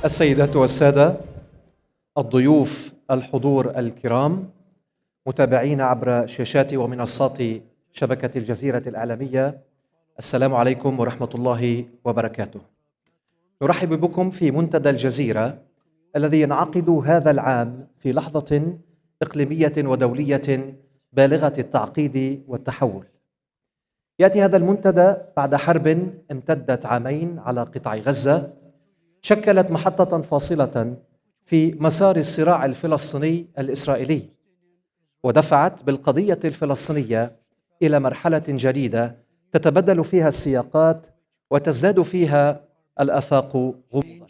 السيدات والسادة، الضيوف الحضور الكرام، متابعين عبر شاشات ومنصات شبكة الجزيرة الإعلامية، السلام عليكم ورحمة الله وبركاته. نرحب بكم في منتدى الجزيرة الذي ينعقد هذا العام في لحظة إقليمية ودولية بالغة التعقيد والتحول. يأتي هذا المنتدى بعد حرب امتدت عامين على قطاع غزة، شكلت محطة فاصلة في مسار الصراع الفلسطيني الإسرائيلي، ودفعت بالقضية الفلسطينية إلى مرحلة جديدة تتبدل فيها السياقات وتزداد فيها الآفاق غموضا.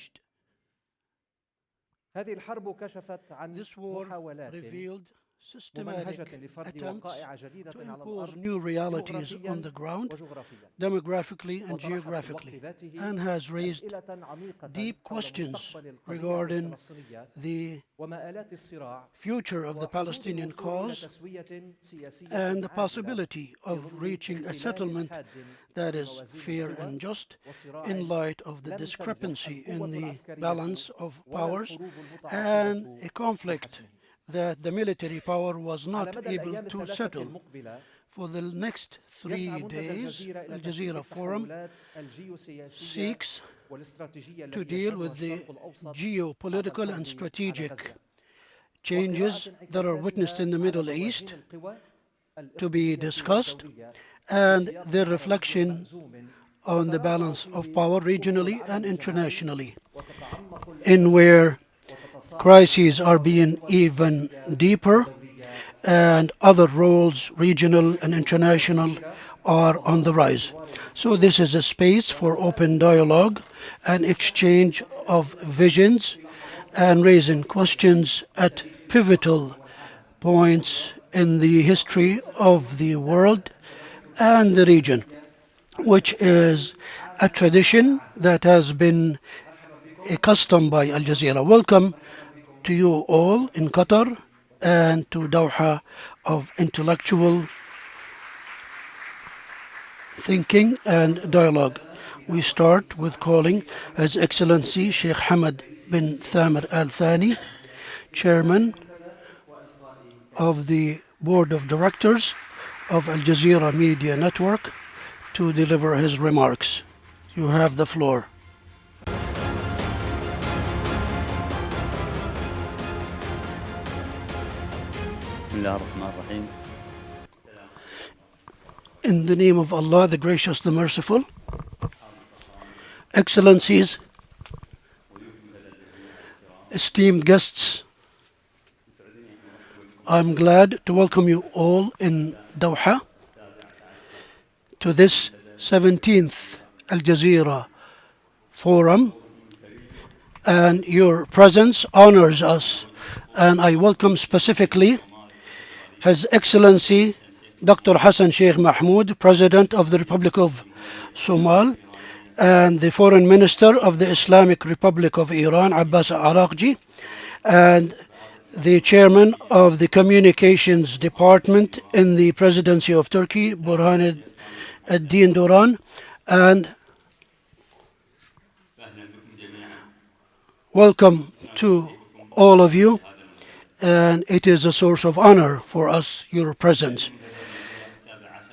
هذه الحرب كشفت عن محاولات ممنهجة لفرض وقائع جديدة على الأرض new realities on the ground, demographically and geographically, and has raised deep questions regarding the future of the Palestinian cause and the possibility of reaching a settlement that is fair and just in light of the discrepancy in the balance of powers and a conflict that the military power was not able to settle. For the next 3 days, the Jazeera Forum seeks to deal with the geopolitical and strategic changes that are witnessed in the Middle East to be discussed and their reflection on the balance of power regionally and internationally, in where crises are being even deeper and other roles, regional and international, are on the rise. So this is a space for open dialogue and exchange of visions and raising questions at pivotal points in the history of the world and the region, which is a tradition that has been a custom by Al Jazeera. Welcome to you all in Qatar and to Doha of intellectual thinking and dialogue. We start with calling His Excellency Sheikh Hamad bin Thamir Al Thani, Chairman of the Board of Directors of Al Jazeera Media Network, to deliver his remarks. You have the floor. In the name of Allah, the Gracious, the Merciful. Excellencies, esteemed guests, I'm glad to welcome you all in Doha to this 17th Al Jazeera Forum, and your presence honors us, and I welcome specifically His Excellency Dr. Hassan Sheikh Mohamud, President of the Republic of Somalia, and the Foreign Minister of the Islamic Republic of Iran, Abbas Araghchi, and the Chairman of the Communications Department in the Presidency of Turkey, Burhanettin Duran, and welcome to all of you, and it is a source of honor for us, your presence.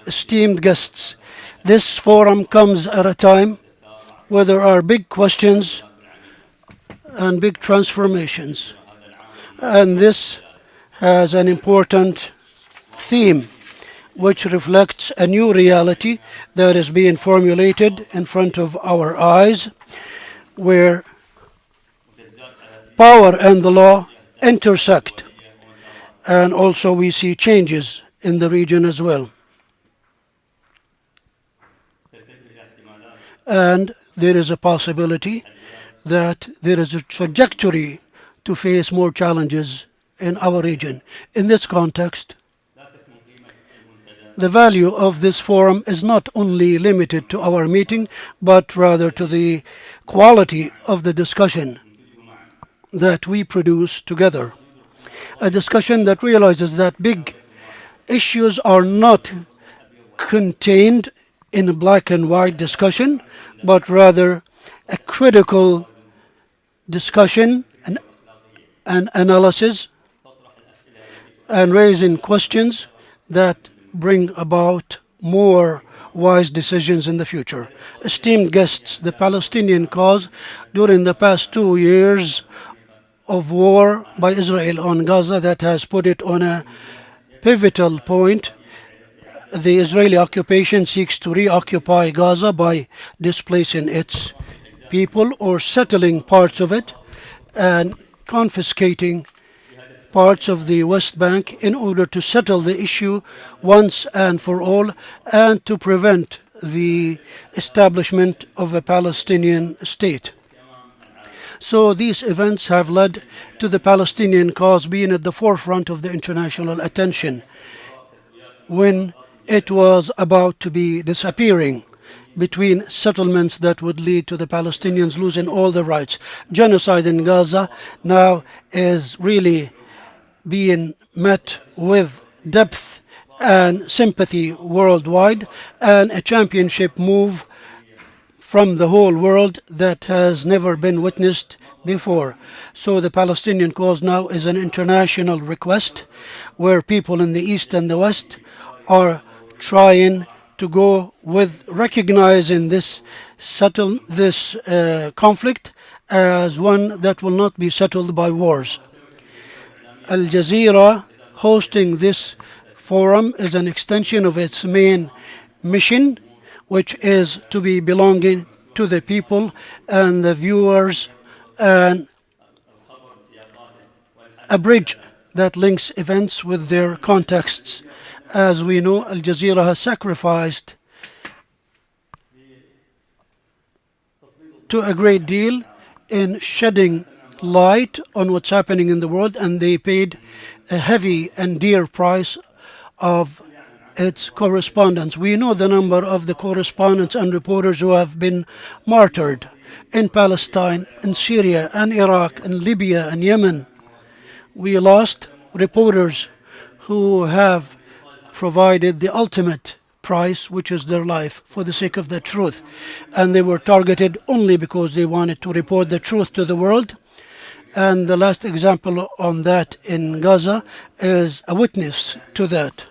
Esteemed guests, this forum comes at a time where there are big questions and big transformations, and this has an important theme which reflects a new reality that is being formulated in front of our eyes, where power and the law intersect, and also we see changes in the region as well. And there is a possibility that there is a trajectory to face more challenges in our region. In this context, the value of this forum is not only limited to our meeting, but rather to the quality of the discussion that we produce together. A discussion that realizes that big issues are not contained in a black and white discussion, but rather a critical discussion and analysis and raising questions that bring about more wise decisions in the future. Esteemed guests, the Palestinian cause during the past 2 years of war by Israel on Gaza that has put it on a pivotal point. The Israeli occupation seeks to reoccupy Gaza by displacing its people or settling parts of it and confiscating parts of the West Bank in order to settle the issue once and for all and to prevent the establishment of a Palestinian state. So these events have led to the Palestinian cause being at the forefront of the international attention when it was about to be disappearing between settlements that would lead to the Palestinians losing all their rights. Genocide in Gaza now is really being met with depth and sympathy worldwide, and a championship move from the whole world that has never been witnessed before. So the Palestinian cause now is an international request where people in the East and the West are trying to go with recognizing this conflict as one that will not be settled by wars. Al Jazeera hosting this forum is an extension of its main mission, which is to be belonging to the people and the viewers, and a bridge that links events with their contexts. As we know, Al Jazeera has sacrificed to a great deal in shedding light on what's happening in the world, and they paid a heavy and dear price of its correspondents. We know the number of the correspondents and reporters who have been martyred in Palestine, in Syria, and Iraq, and Libya, and Yemen. We lost reporters who have provided the ultimate price, which is their life, for the sake of the truth. And they were targeted only because they wanted to report the truth to the world. And the last example on that in Gaza is a witness to that.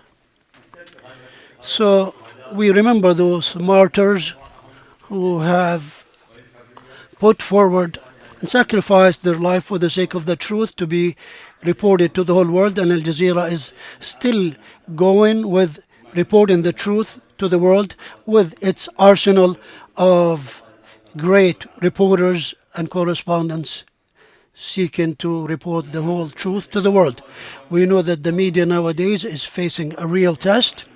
So we remember those martyrs who have put forward and sacrificed their life for the sake of the truth to be reported to the whole world, and Al Jazeera is still going with reporting the truth to the world with its arsenal of great reporters and correspondents seeking to report the whole truth to the world. We know that the media nowadays is facing a real test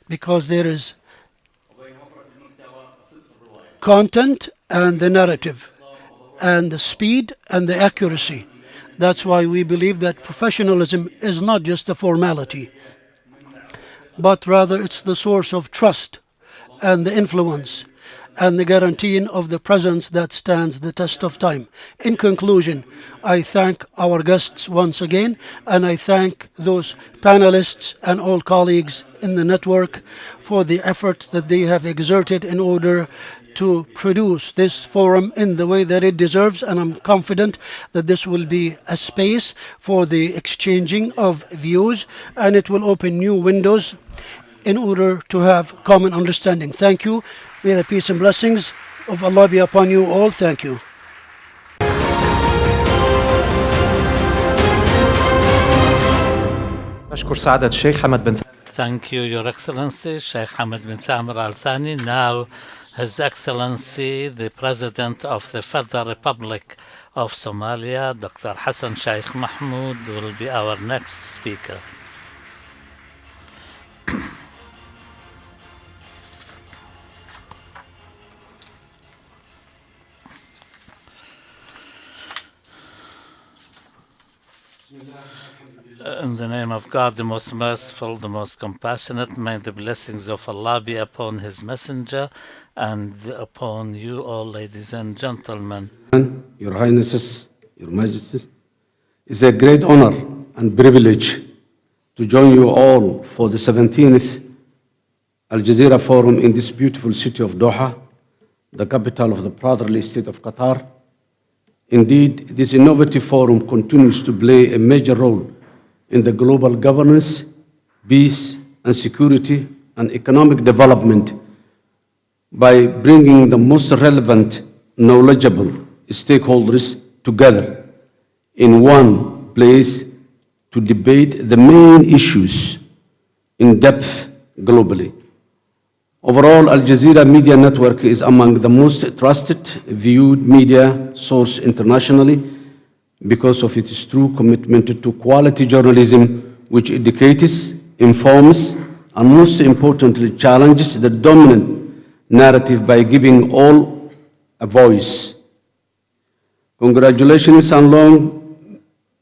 because there is content and the narrative and the speed and the accuracy. That's why we believe that professionalism is not just a formality, but rather it's the source of trust and the influence and the guaranteeing of the presence that stands the test of time. In conclusion, I thank our guests once again, and I thank those panelists and all colleagues in the network for the effort that they have exerted in order to produce this forum in the way that it deserves, and I'm confident that this will be a space for the exchanging of views, and it will open new windows in order to have common understanding. Thank you. May the peace and blessings of Allah be upon you all. Thank you. Thank you, Your Excellency, Sheikh Hamad bin Samir Al Thani. Now, His Excellency, the President of the Federal Republic of Somalia, Dr. Hassan Sheikh Mohamud, will be our next speaker. In the name of God, the most merciful, the most compassionate, may the blessings of Allah be upon His Messenger and upon you all, ladies and gentlemen. Your Highnesses, Your Majesties, it's a great honor and privilege to join you all for the 17th Al Jazeera Forum in this beautiful city of Doha, the capital of the brotherly state of Qatar. Indeed, this innovative forum continues to play a major role in the global governance, peace and security, and economic development by bringing the most relevant, knowledgeable stakeholders together in one place to debate the main issues in depth globally. Overall, Al Jazeera Media Network is among the most trusted, viewed media source internationally because of its true commitment to quality journalism, which educates, informs, and most importantly, challenges the dominant narrative by giving all a voice. Congratulations and long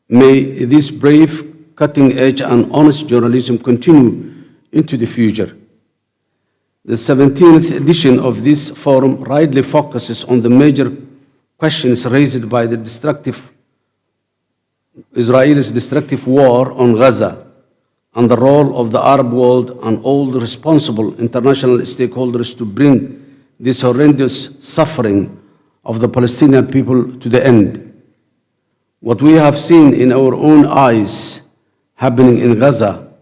may this brave, cutting-edge, and honest journalism continue into the future. The 17th edition of this forum rightly focuses on the major questions raised by the Israel's destructive war on Gaza and the role of the Arab world and all the responsible international stakeholders to bring this horrendous suffering of the Palestinian people to the end. What we have seen in our own eyes happening in Gaza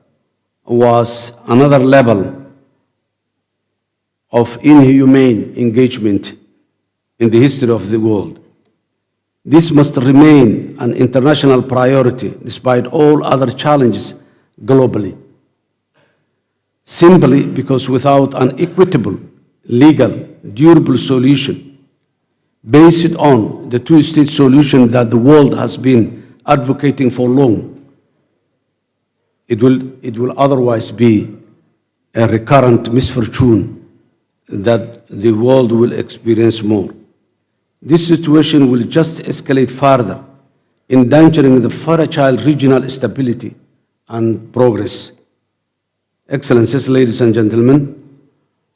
was another level of inhumane engagement in the history of the world. This must remain an international priority despite all other challenges globally, simply because without an equitable, legal, durable solution based on the two-state solution that the world has been advocating for long, it will otherwise be a recurrent misfortune that the world will experience more. This situation will just escalate further, endangering the fragile regional stability and progress. Excellencies, ladies and gentlemen,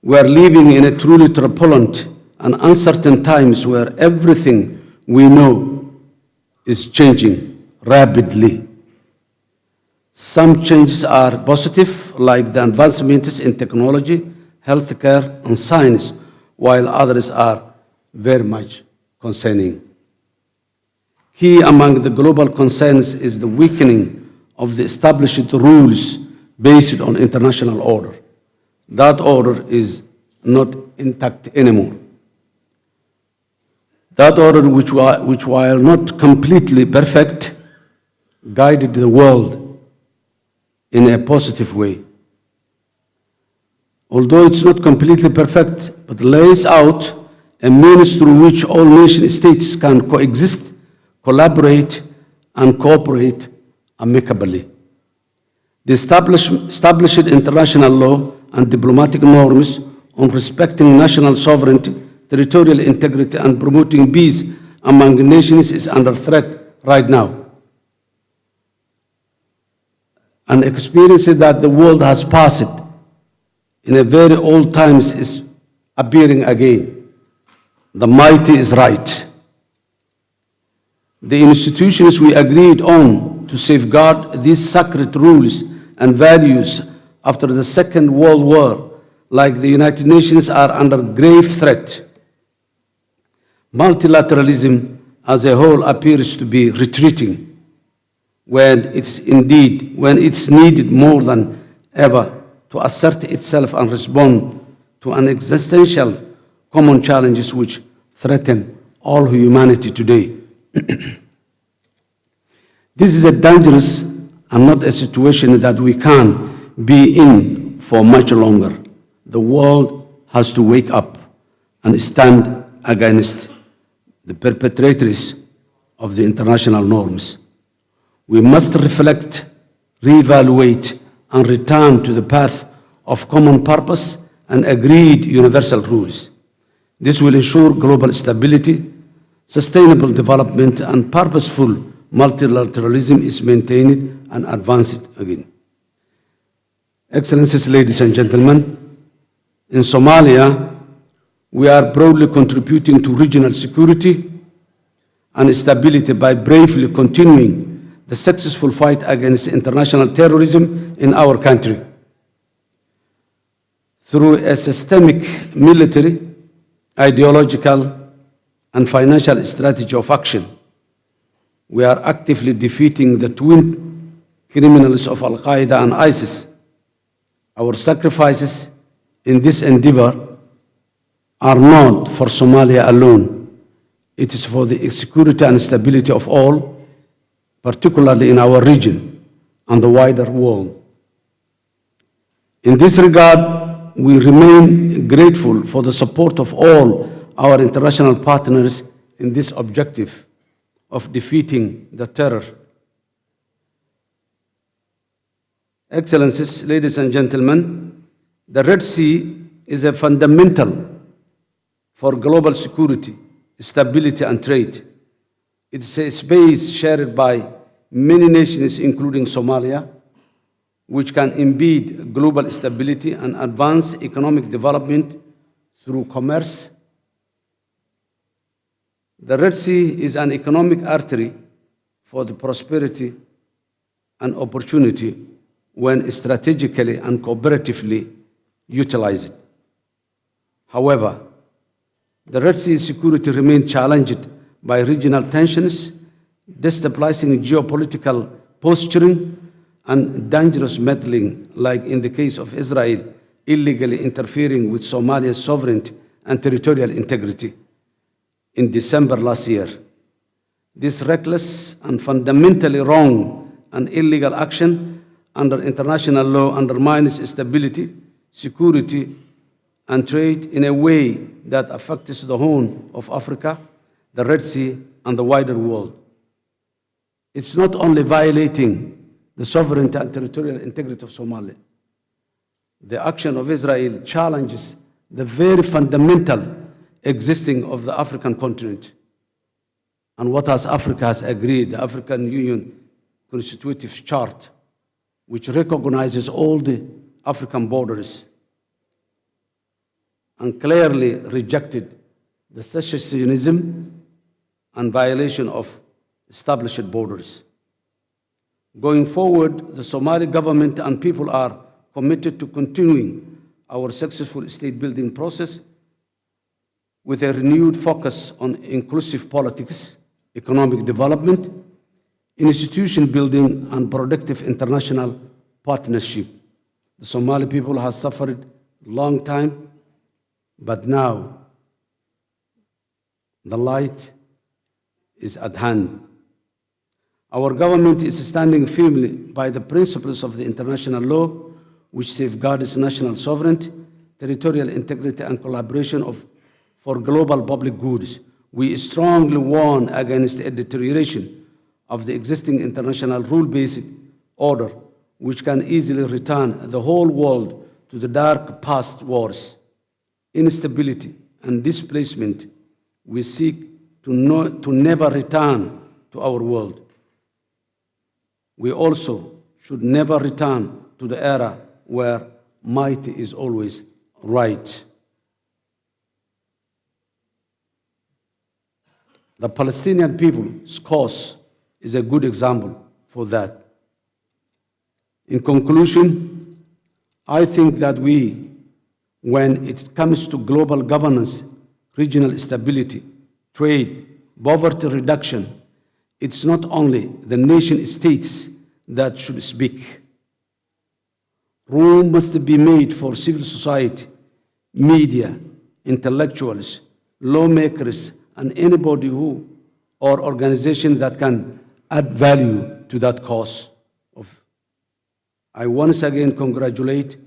we are living in a truly turbulent and uncertain times where everything we know is changing rapidly. Some changes are positive, like the advancements in technology, healthcare, and science, while others are very much concerning. Key among the global concerns is the weakening of the established rules based on international order. That order is not intact anymore. That order, which while not completely perfect, guided the world in a positive way. Although it's not completely perfect, but lays out a means through which all nation states can coexist, collaborate, and cooperate amicably. The established international law and diplomatic norms on respecting national sovereignty, territorial integrity, and promoting peace among nations is under threat right now. An experience that the world has passed in a very old times is appearing again. The mighty is right. The institutions we agreed on to safeguard these sacred rules and values after the Second World War, like the United Nations, are under grave threat. Multilateralism as a whole appears to be retreating when it's needed more than ever to assert itself and respond to an existential common challenges which threaten all humanity today. This is a dangerous and not a situation that we can be in for much longer. The world has to wake up and stand against the perpetrators of the international norms. We must reflect, reevaluate, and return to the path of common purpose and agreed universal rules. This will ensure global stability, sustainable development, and purposeful multilateralism is maintained and advanced again. Excellencies, ladies and gentlemen, in Somalia, we are proudly contributing to regional security and stability by bravely continuing the successful fight against international terrorism in our country. Through a systemic military, ideological, and financial strategy of action, We are actively defeating the twin criminals of Al-Qaeda and ISIS. Our sacrifices in this endeavor are not for Somalia alone. It is for the security and stability of all, particularly in our region and the wider world. In this regard, we remain grateful for the support of all our international partners in this objective of defeating the terror. Excellencies, ladies and gentlemen, the Red Sea is a fundamental for global security, stability, and trade. It's a space shared by many nations, including Somalia, which can embed global stability and advance economic development through commerce. The Red Sea is an economic artery for the prosperity and opportunity when strategically and cooperatively utilized. However, the Red Sea security remains challenged by regional tensions, destabilizing geopolitical posturing, and dangerous meddling, like in the case of Israel illegally interfering with Somalia's sovereignty and territorial integrity in December last year. This reckless and fundamentally wrong and illegal action under international law undermines stability, security, and trade in a way that affects the Horn of Africa, the Red Sea, and the wider world. It's not only violating the sovereignty and territorial integrity of Somalia. The action of Israel challenges the very fundamental existing of the African continent. And what Africa has agreed, the African Union Constitutive Chart, which recognizes all the African borders and clearly rejected the secessionism and violation of established borders. Going forward, the Somali government and people are committed to continuing our successful state-building process with a renewed focus on inclusive politics, economic development, institution building, and productive international partnership. The Somali people have suffered a long time, but now the light is at hand. Our government is standing firmly by the principles of the international law, which safeguards national sovereignty, territorial integrity, and collaboration for global public goods. We strongly warn against a deterioration of the existing international rule-based order, which can easily return the whole world to the dark past wars, instability, and displacement we seek to never return to our world. We also should never return to the era where might is always right. The Palestinian people's cause is a good example for that. In conclusion, I think that when it comes to global governance, regional stability, trade, poverty reduction, it's not only the nation states that should speak. Room must be made for civil society, media, intellectuals, lawmakers, and anybody who or organization that can add value to that cause. I once again congratulate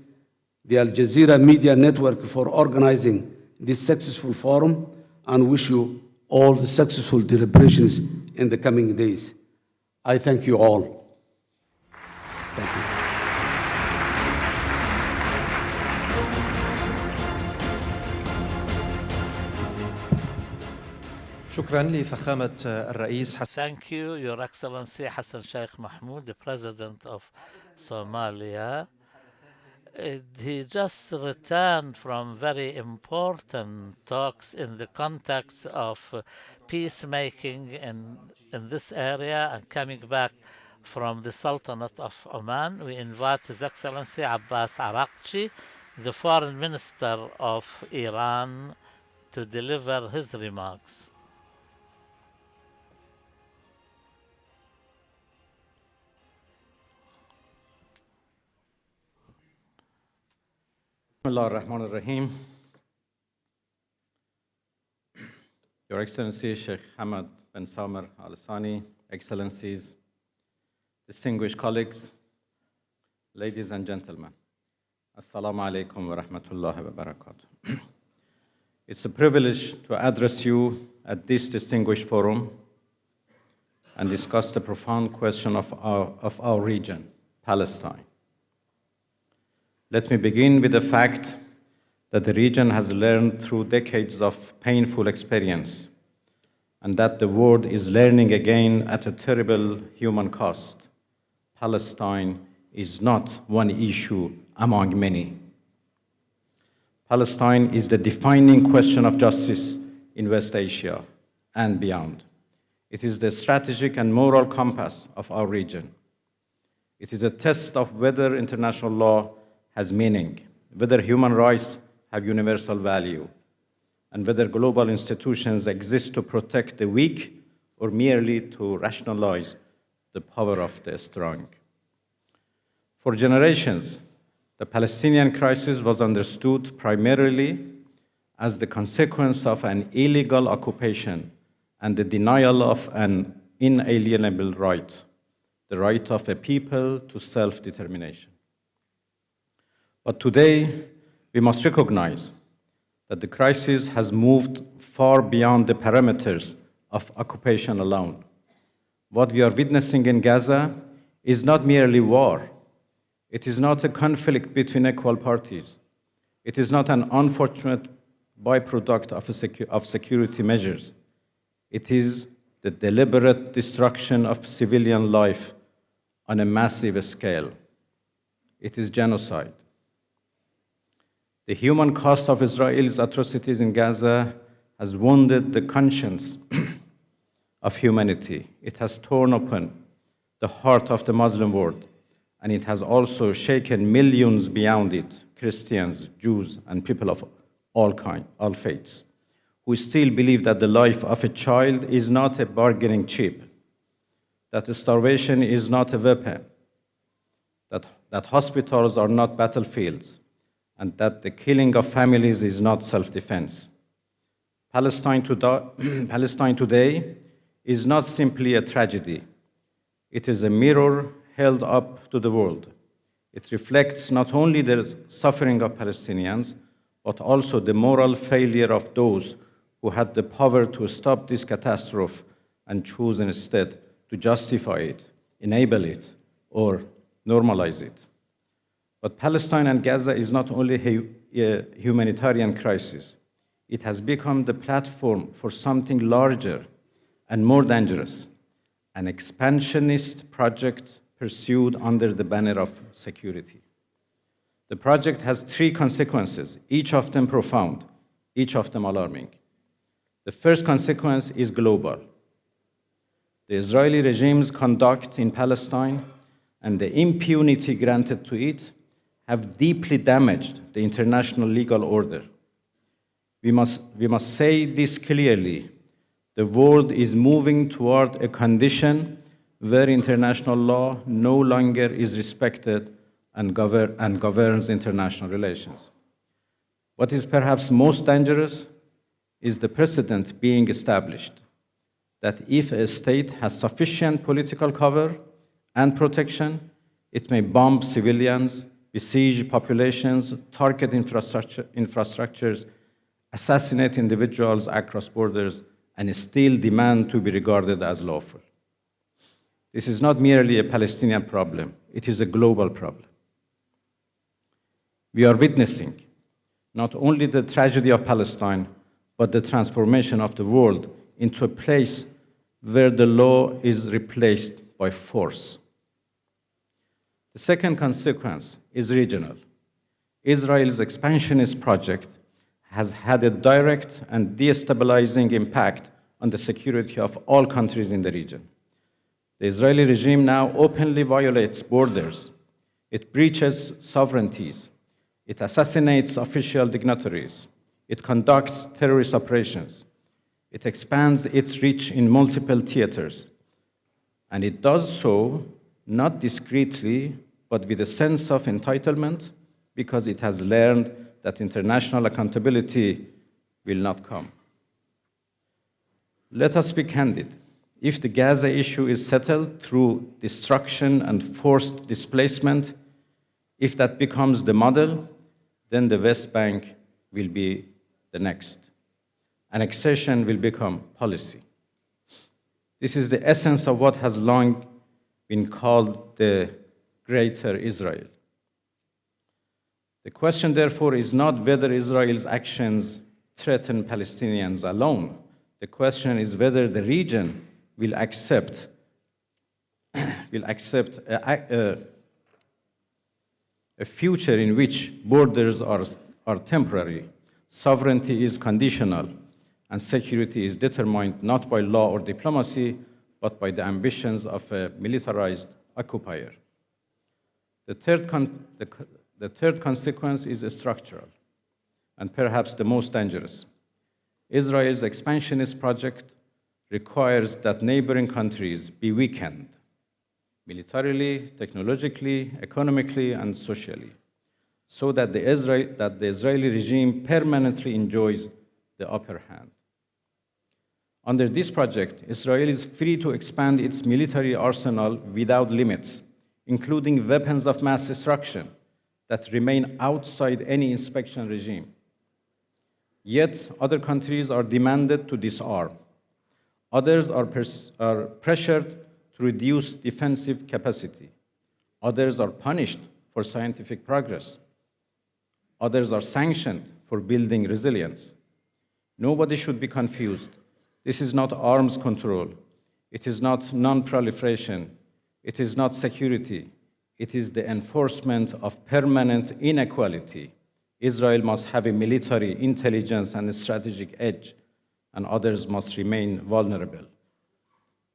the Al Jazeera Media Network for organizing this successful forum and wish you all the successful deliberations in the coming days. I thank you all. Thank you. شكرا لفخامة الرئيس حسن. Thank you, Your Excellency Hassan Sheikh Mohamud, the President of Somalia. He just returned from very important talks in the context of peacemaking in this area and coming back from the Sultanate of Oman. We invite His Excellency Abbas Araghchi, the Foreign Minister of Iran, to deliver his remarks. Bismillah ar-Rahman ar-Rahim. Your Excellency Sheikh Hamad bin Samir al-Thani, Excellencies, distinguished colleagues, ladies and gentlemen, Assalamu alaikum wa rahmatullahi wa barakatuh. It's a privilege to address you at this distinguished forum and discuss the profound question of our region, Palestine. Let me begin with the fact that the region has learned through decades of painful experience, and that the world is learning again at a terrible human cost. Palestine is not one issue among many. Palestine is the defining question of justice in West Asia and beyond. It is the strategic and moral compass of our region. It is a test of whether international law has meaning, whether human rights have universal value, and whether global institutions exist to protect the weak or merely to rationalize the power of the strong. For generations, the Palestinian crisis was understood primarily as the consequence of an illegal occupation and the denial of an inalienable right, the right of a people to self-determination. But today, we must recognize that the crisis has moved far beyond the parameters of occupation alone. What we are witnessing in Gaza is not merely war. It is not a conflict between equal parties. It is not an unfortunate byproduct of security measures. It is the deliberate destruction of civilian life on a massive scale. It is genocide. The human cost of Israel's atrocities in Gaza has wounded the conscience of humanity. It has torn open the heart of the Muslim world, and it has also shaken millions beyond it, Christians, Jews, and people of all faiths, who still believe that the life of a child is not a bargaining chip, that starvation is not a weapon, that hospitals are not battlefields, and that the killing of families is not self-defense. Palestine today is not simply a tragedy. It is a mirror held up to the world. It reflects not only the suffering of Palestinians, but also the moral failure of those who had the power to stop this catastrophe and choose instead to justify it, enable it, or normalize it. But Palestine and Gaza is not only a humanitarian crisis. It has become the platform for something larger and more dangerous, an expansionist project pursued under the banner of security. The project has three consequences, each of them profound, each of them alarming. The first consequence is global. The Israeli regime's conduct in Palestine and the impunity granted to it have deeply damaged the international legal order. We must say this clearly. The world is moving toward a condition where international law no longer is respected and governs international relations. What is perhaps most dangerous is the precedent being established that if a state has sufficient political cover and protection, it may bomb civilians, besiege populations, target infrastructures, assassinate individuals across borders, and still demand to be regarded as lawful. This is not merely a Palestinian problem, it is a global problem. We are witnessing not only the tragedy of Palestine, but the transformation of the world into a place where the law is replaced by force. The second consequence is regional. Israel's expansionist project has had a direct and destabilizing impact on the security of all countries in the region. The Israeli regime now openly violates borders. It breaches sovereignties. It assassinates official dignitaries. It conducts terrorist operations. It expands its reach in multiple theaters. And it does so not discreetly, but with a sense of entitlement, because it has learned that international accountability will not come. Let us be candid. If the Gaza issue is settled through destruction and forced displacement, if that becomes the model, then the West Bank will be the next. Annexation will become policy. This is the essence of what has long been called the Greater Israel. The question, therefore, is not whether Israel's actions threaten Palestinians alone. The question is whether the region will accept a future in which borders are temporary, sovereignty is conditional, and security is determined not by law or diplomacy, but by the ambitions of a militarized occupier. The third consequence is structural, and perhaps the most dangerous. Israel's expansionist project requires that neighboring countries be weakened, militarily, technologically, economically, and socially, so that the Israeli regime permanently enjoys the upper hand. Under this project, Israel is free to expand its military arsenal without limits, including weapons of mass destruction that remain outside any inspection regime. Yet, other countries are demanded to disarm. Others are pressured to reduce defensive capacity. Others are punished for scientific progress. Others are sanctioned for building resilience. Nobody should be confused. This is not arms control. It is not non-proliferation. It is not security. It is the enforcement of permanent inequality. Israel must have a military, intelligence, and a strategic edge, and others must remain vulnerable.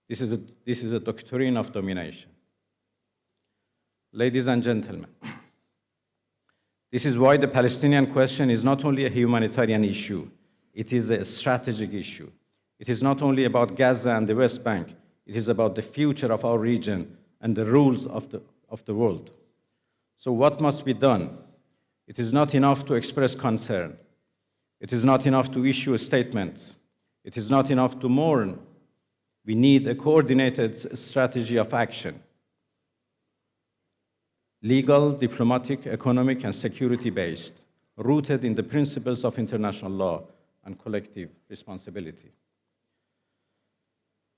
This is a doctrine of domination. Ladies and gentlemen, this is why the Palestinian question is not only a humanitarian issue, it is a strategic issue. It is not only about Gaza and the West Bank, it is about the future of our region and the rules of the world. So what must be done? It is not enough to express concern. It is not enough to issue statements. It is not enough to mourn. We need a coordinated strategy of action. Legal, diplomatic, economic, and security-based, rooted in the principles of international law and collective responsibility.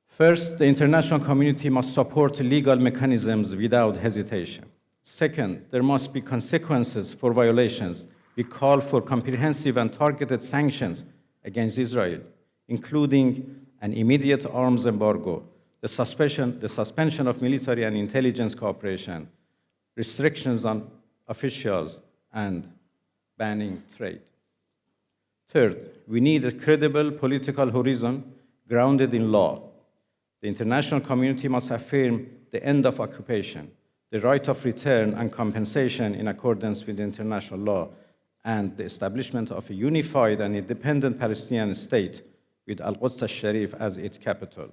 First, the international community must support legal mechanisms without hesitation. Second, there must be consequences for violations. We call for comprehensive and targeted sanctions against Israel, including an immediate arms embargo, the suspension of military and intelligence cooperation, restrictions on officials, and banning trade. Third, we need a credible political horizon grounded in law. The international community must affirm the end of occupation, the right of return and compensation in accordance with international law, and the establishment of a unified and independent Palestinian state with Al-Quds al-Sharif as its capital.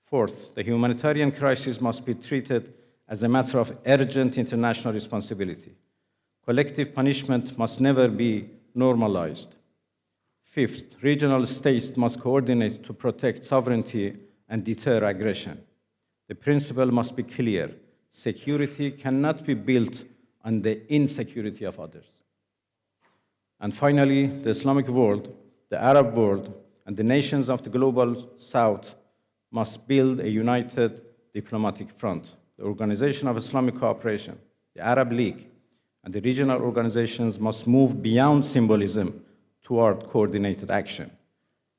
Fourth, the humanitarian crisis must be treated as a matter of urgent international responsibility. Collective punishment must never be normalized. Fifth, regional states must coordinate to protect sovereignty and deter aggression. The principle must be clear. Security cannot be built on the insecurity of others. And finally, the Islamic world, the Arab world, and the nations of the global South must build a united diplomatic front. The Organization of Islamic Cooperation, the Arab League, and the regional organizations must move beyond symbolism toward coordinated action.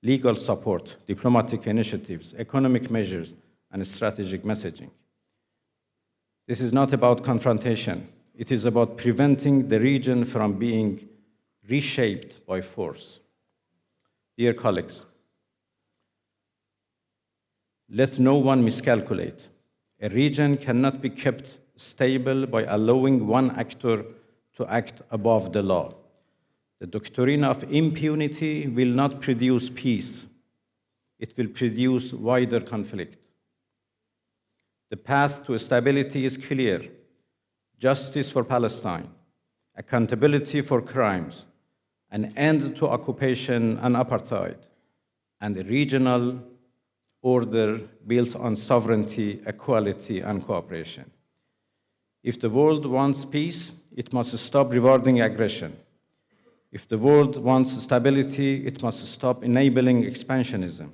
Legal support, diplomatic initiatives, economic measures, and strategic messaging. This is not about confrontation. It is about preventing the region from being reshaped by force. Dear colleagues, let no one miscalculate. A region cannot be kept stable by allowing one actor to act above the law. The doctrine of impunity will not produce peace. It will produce wider conflict. The path to stability is clear. Justice for Palestine, accountability for crimes, an end to occupation and apartheid, and a regional order built on sovereignty, equality, and cooperation. If the world wants peace, it must stop rewarding aggression. If the world wants stability, it must stop enabling expansionism.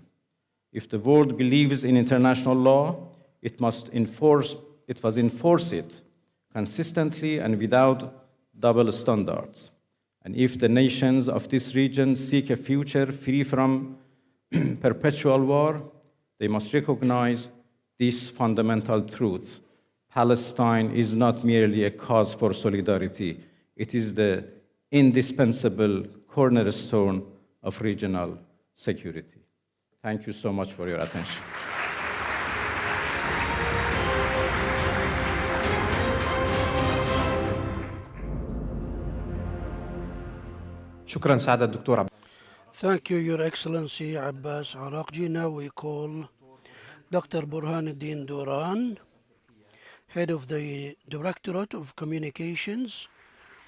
If the world believes in international law, it must enforce it consistently and without double standards. And if the nations of this region seek a future free from perpetual war, they must recognize these fundamental truths. Palestine is not merely a cause for solidarity, it is the indispensable cornerstone of regional security. Thank you so much for your attention. شكرا سعادة الدكتور عباس. Thank you, Your Excellency Abbas Araghchi. Now we call Dr. Burhanettin Duran, Head of the Directorate of Communications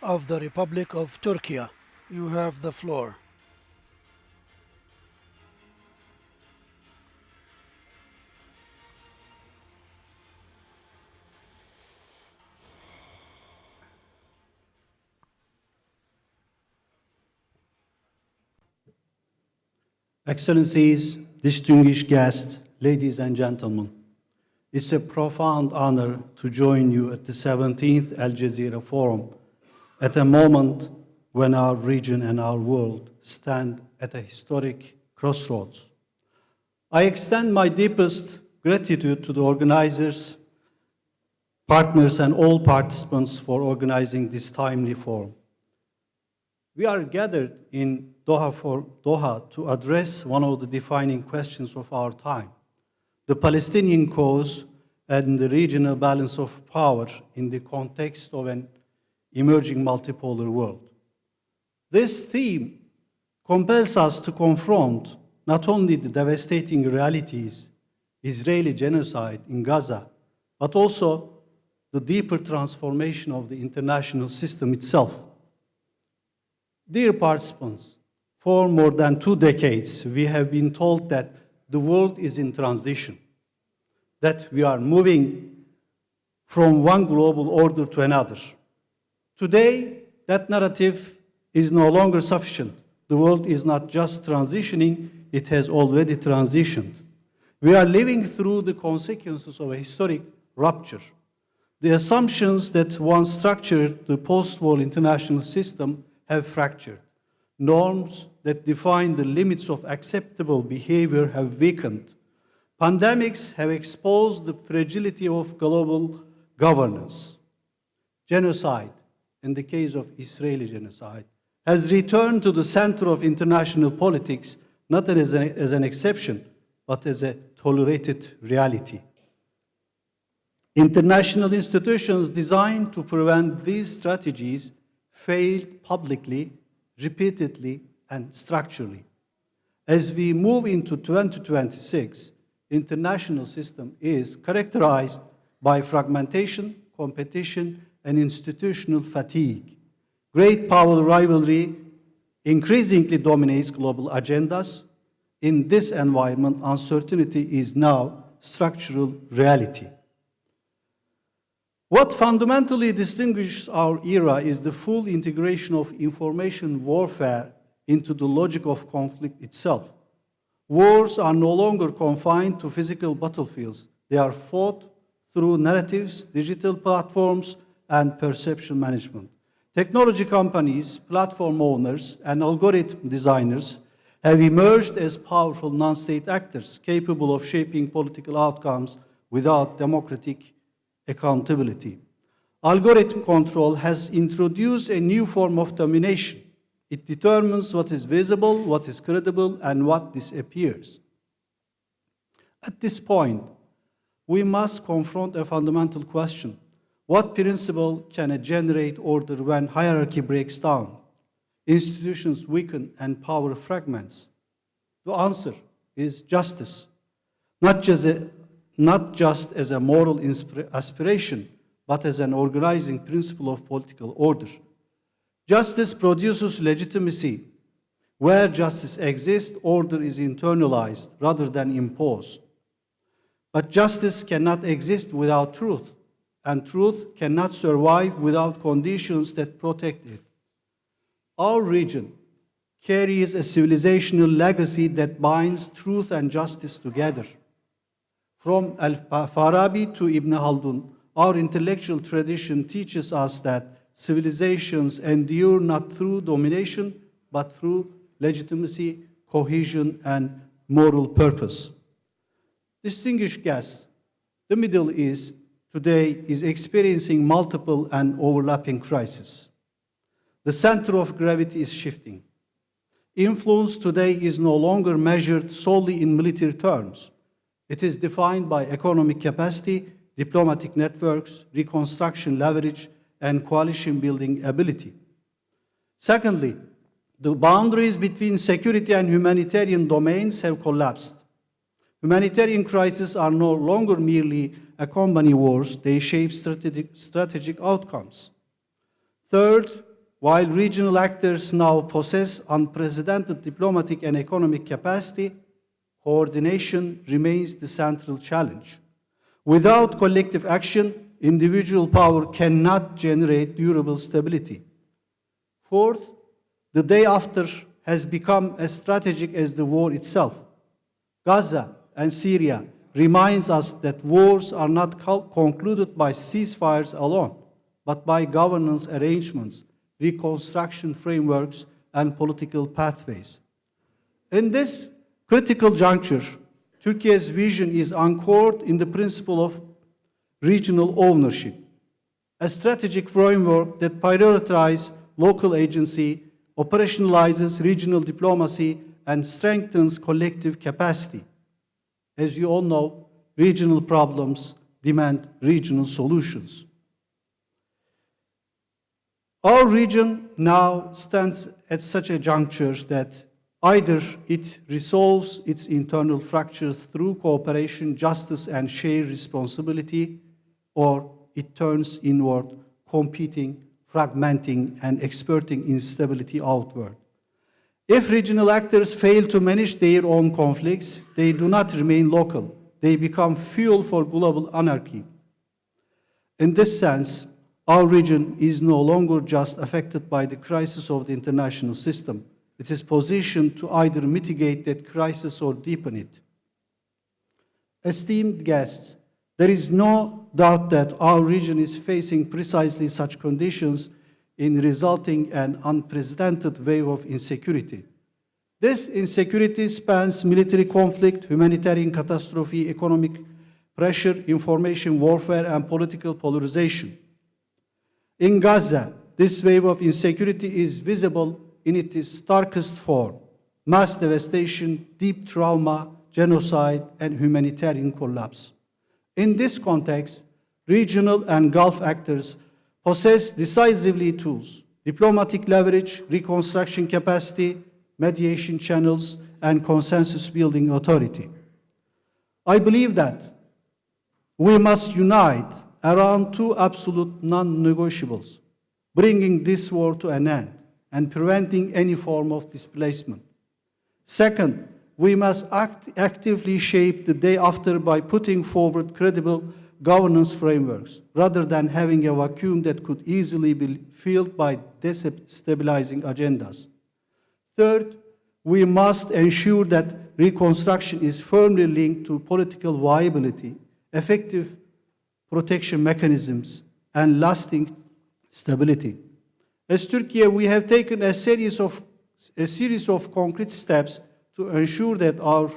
of the Republic of Turkey. You have the floor. Excellencies, distinguished guests, ladies and gentlemen, it's a profound honor to join you at the 17th Al Jazeera Forum at a moment when our region and our world stand at a historic crossroads. I extend my deepest gratitude to the organizers, partners, and all participants for organizing this timely forum. We are gathered in Doha to address one of the defining questions of our time, the Palestinian cause and the regional balance of power in the context of an emerging multipolar world. This theme compels us to confront not only the devastating realities, Israeli genocide in Gaza, but also the deeper transformation of the international system itself. Dear participants, for more than 2 decades, we have been told that the world is in transition, that we are moving from one global order to another. Today, that narrative is no longer sufficient. The world is not just transitioning, it has already transitioned. We are living through the consequences of a historic rupture. The assumptions that once structured the post-war international system have fractured. Norms that define the limits of acceptable behavior have weakened. Pandemics have exposed the fragility of global governance. Genocide, in the case of Israeli genocide, has returned to the center of international politics, not as an exception, but as a tolerated reality. International institutions designed to prevent these strategies failed publicly, repeatedly, and structurally. As we move into 2026, international system is characterized by fragmentation, competition, and institutional fatigue. Great power rivalry increasingly dominates global agendas. In this environment, uncertainty is now structural reality. What fundamentally distinguishes our era is the full integration of information warfare into the logic of conflict itself. Wars are no longer confined to physical battlefields. They are fought through narratives, digital platforms, and perception management. Technology companies, platform owners, and algorithm designers have emerged as powerful non-state actors capable of shaping political outcomes without democratic accountability. Algorithm control has introduced a new form of domination. It determines what is visible, what is credible, and what disappears. At this point, we must confront a fundamental question. What principle can generate order when hierarchy breaks down, institutions weaken, and power fragments? The answer is justice, not just as a moral aspiration, but as an organizing principle of political order. Justice produces legitimacy. Where justice exists, order is internalized rather than imposed. But justice cannot exist without truth, and truth cannot survive without conditions that protect it. Our region carries a civilizational legacy that binds truth and justice together. From Al-Farabi to Ibn Khaldun, our intellectual tradition teaches us that civilizations endure not through domination, but through legitimacy, cohesion, and moral purpose. Distinguished guests, the Middle East today is experiencing multiple and overlapping crises. The center of gravity is shifting. Influence today is no longer measured solely in military terms. It is defined by economic capacity, diplomatic networks, reconstruction leverage, and coalition-building ability. Secondly, the boundaries between security and humanitarian domains have collapsed. Humanitarian crises are no longer merely accompany wars, they shape strategic outcomes. Third, while regional actors now possess unprecedented diplomatic and economic capacity, coordination remains the central challenge. Without collective action, individual power cannot generate durable stability. Fourth, the day after has become as strategic as the war itself. Gaza and Syria reminds us that wars are not concluded by ceasefires alone, but by governance arrangements, reconstruction frameworks, and political pathways. In this critical juncture, Turkey's vision is anchored in the principle of regional ownership, a strategic framework that prioritizes local agency, operationalizes regional diplomacy, and strengthens collective capacity. As you all know, regional problems demand regional solutions. Our region now stands at such a juncture that either it resolves its internal fractures through cooperation, justice, and shared responsibility, or it turns inward, competing, fragmenting, and exporting instability outward. If regional actors fail to manage their own conflicts, they do not remain local. They become fuel for global anarchy. In this sense, our region is no longer just affected by the crisis of the international system. It is positioned to either mitigate that crisis or deepen it. Esteemed guests, there is no doubt that our region is facing precisely such conditions in resulting an unprecedented wave of insecurity. This insecurity spans military conflict, humanitarian catastrophe, economic pressure, information warfare, and political polarization. In Gaza, this wave of insecurity is visible in its starkest form: mass devastation, deep trauma, genocide, and humanitarian collapse. In this context, regional and Gulf actors possess decisively tools: diplomatic leverage, reconstruction capacity, mediation channels, and consensus-building authority. I believe that we must unite around two absolute non-negotiables: bringing this war to an end and preventing any form of displacement. Second, we must actively shape the day after by putting forward credible governance frameworks, rather than having a vacuum that could easily be filled by destabilizing agendas. Third, we must ensure that reconstruction is firmly linked to political viability, effective protection mechanisms, and lasting stability. As Turkey, we have taken a series of concrete steps to ensure that our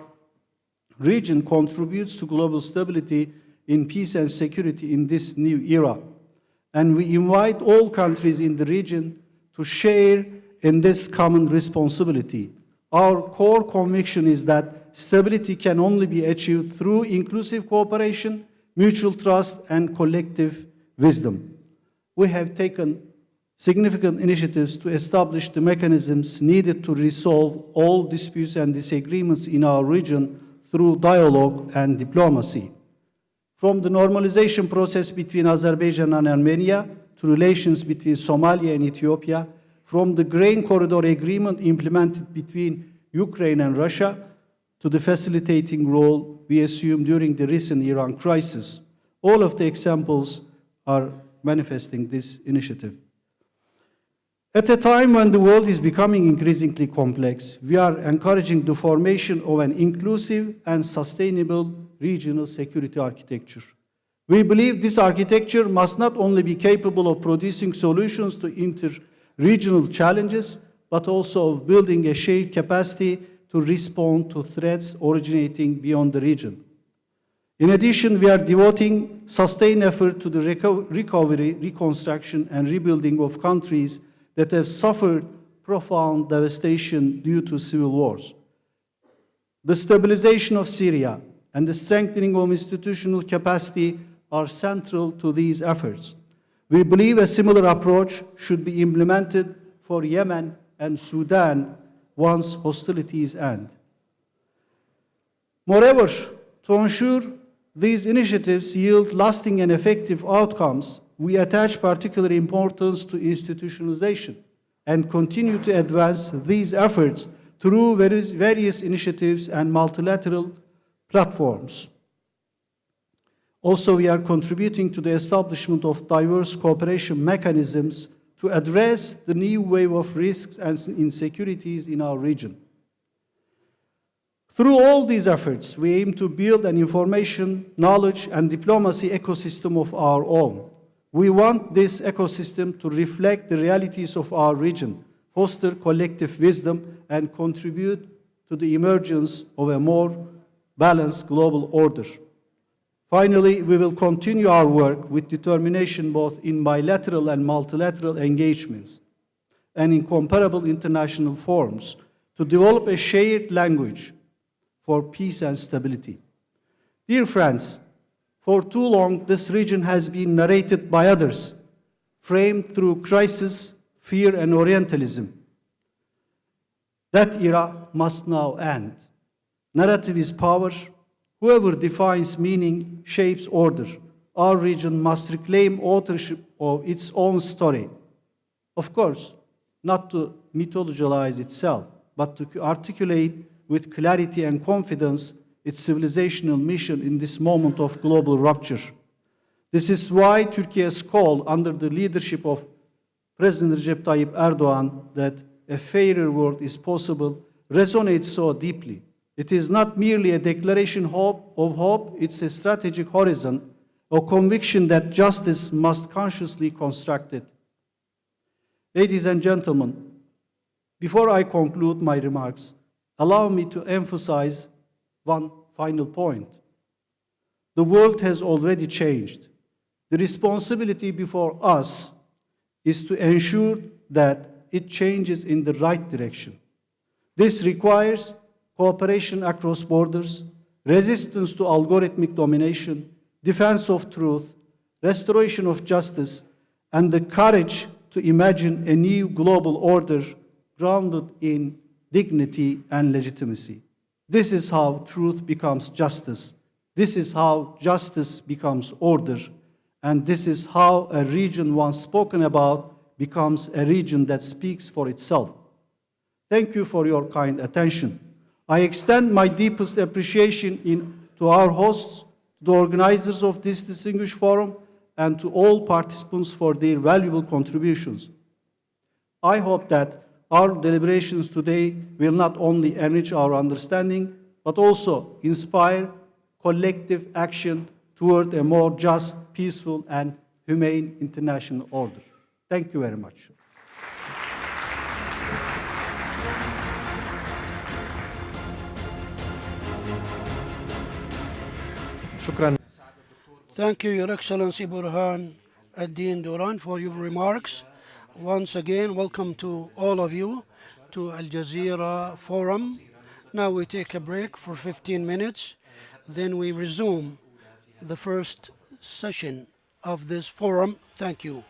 region contributes to global stability in peace and security in this new era. And we invite all countries in the region to share in this common responsibility. Our core conviction is that stability can only be achieved through inclusive cooperation, mutual trust, and collective wisdom. We have taken significant initiatives to establish the mechanisms needed to resolve all disputes and disagreements in our region through dialogue and diplomacy. From the normalization process between Azerbaijan and Armenia to relations between Somalia and Ethiopia, from the grain corridor agreement implemented between Ukraine and Russia to the facilitating role we assumed during the recent Iran crisis. All of the examples are manifesting this initiative. At a time when the world is becoming increasingly complex, we are encouraging the formation of an inclusive and sustainable regional security architecture. We believe this architecture must not only be capable of producing solutions to inter-regional challenges, but also of building a shared capacity to respond to threats originating beyond the region. In addition, we are devoting sustained effort to the recovery, reconstruction, and rebuilding of countries that have suffered profound devastation due to civil wars. The stabilization of Syria and the strengthening of institutional capacity are central to these efforts. We believe a similar approach should be implemented for Yemen and Sudan once hostilities end. Moreover, to ensure these initiatives yield lasting and effective outcomes, we attach particular importance to institutionalization and continue to advance these efforts through various initiatives and multilateral platforms. Also, we are contributing to the establishment of diverse cooperation mechanisms to address the new wave of risks and insecurities in our region. Through all these efforts, we aim to build an information, knowledge, and diplomacy ecosystem of our own. We want this ecosystem to reflect the realities of our region, foster collective wisdom, and contribute to the emergence of a more balanced global order. Finally, we will continue our work with determination both in bilateral and multilateral engagements and in comparable international forums to develop a shared language for peace and stability. Dear friends, for too long, this region has been narrated by others, framed through crisis, fear, and Orientalism. That era must now end. Narrative is power. Whoever defines meaning shapes order. Our region must reclaim authorship of its own story. Of course, not to mythologize itself, but to articulate with clarity and confidence its civilizational mission in this moment of global rupture. This is why Türkiye's call under the leadership of President Recep Tayyip Erdogan that a fairer world is possible resonates so deeply. It is not merely a declaration of hope, it's a strategic horizon, a conviction that justice must consciously construct it. Ladies and gentlemen, before I conclude my remarks, allow me to emphasize one final point. The world has already changed. The responsibility before us is to ensure that it changes in the right direction. This requires cooperation across borders, resistance to algorithmic domination, defense of truth, restoration of justice, and the courage to imagine a new global order grounded in dignity and legitimacy. This is how truth becomes justice. This is how justice becomes order. And this is how a region once spoken about becomes a region that speaks for itself. Thank you for your kind attention. I extend my deepest appreciation to our hosts, the organizers of this distinguished forum, and to all participants for their valuable contributions. I hope that our deliberations today will not only enrich our understanding, but also inspire collective action toward a more just, peaceful, and humane international order. Thank you very much. Thank you, Your Excellency Burhanettin Duran, for your remarks. Once again, welcome to all of you to Al Jazeera Forum. Now we take a break for 15 minutes, then we resume the first session of this forum. Thank you.